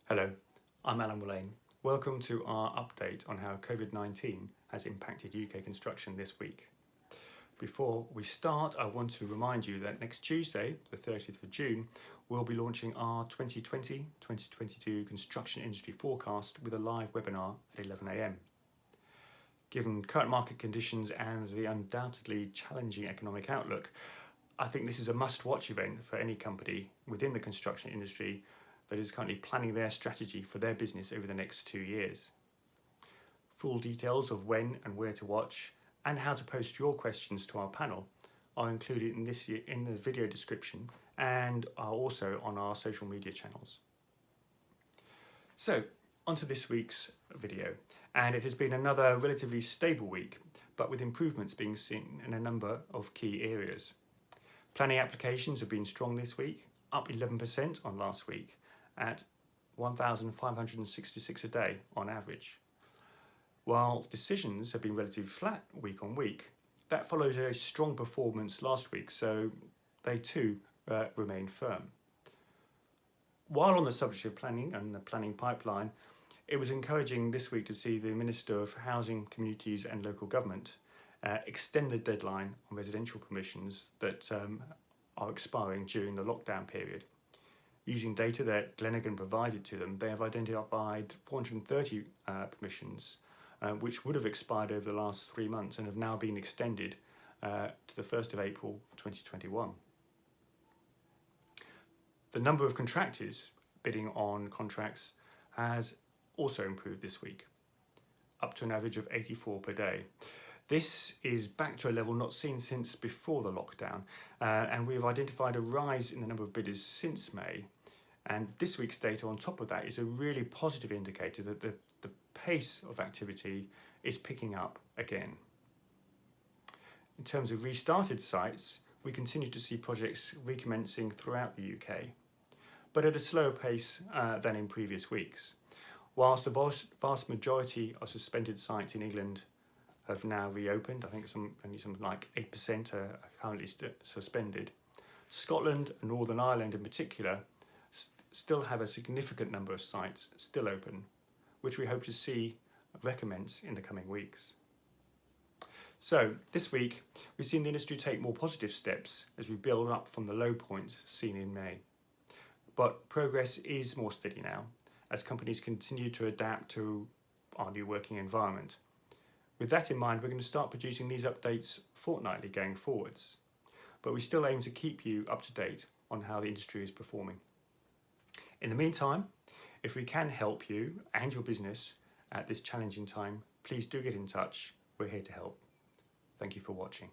Hello, I'm Alan Mullane. Welcome to our update on how COVID-19 has impacted UK construction this week. Before we start, I want to remind you that next Tuesday, the 30th of June, we'll be launching our 2020-2022 construction industry forecast with a live webinar at 11 AM. Given current market conditions and the undoubtedly challenging economic outlook, I think this is a must-watch event for any company within the construction industry that is currently planning their strategy for their business over the next 2 years. Full details of when and where to watch and how to post your questions to our panel are included in the video description and are also on our social media channels. So, onto this week's video, and it has been another relatively stable week, but with improvements being seen in a number of key areas. Planning applications have been strong this week, up 11% on last week, at 1,566 a day on average. While decisions have been relatively flat week on week, that follows a strong performance last week, so they too remain firm. While on the subject of planning and the planning pipeline, it was encouraging this week to see the Minister of Housing, Communities and Local Government extend the deadline on residential permissions that are expiring during the lockdown period. Using data that Glenigan provided to them, they have identified 430 permissions which would have expired over the last 3 months and have now been extended to the 1st of April 2021. The number of contractors bidding on contracts has also improved this week, up to an average of 84 per day. This is back to a level not seen since before the lockdown, and we have identified a rise in the number of bidders since May. And this week's data on top of that is a really positive indicator that the pace of activity is picking up again. In terms of restarted sites, we continue to see projects recommencing throughout the UK, but at a slower pace than in previous weeks. Whilst the vast majority of suspended sites in England have now reopened, I think only something like 8% are currently suspended. Scotland and Northern Ireland in particular still have a significant number of sites still open, which we hope to see recommence in the coming weeks. So this week, we've seen the industry take more positive steps as we build up from the low point seen in May. But progress is more steady now as companies continue to adapt to our new working environment. With that in mind, we're going to start producing these updates fortnightly going forwards, but we still aim to keep you up to date on how the industry is performing. In the meantime, if we can help you and your business at this challenging time, please do get in touch. We're here to help. Thank you for watching.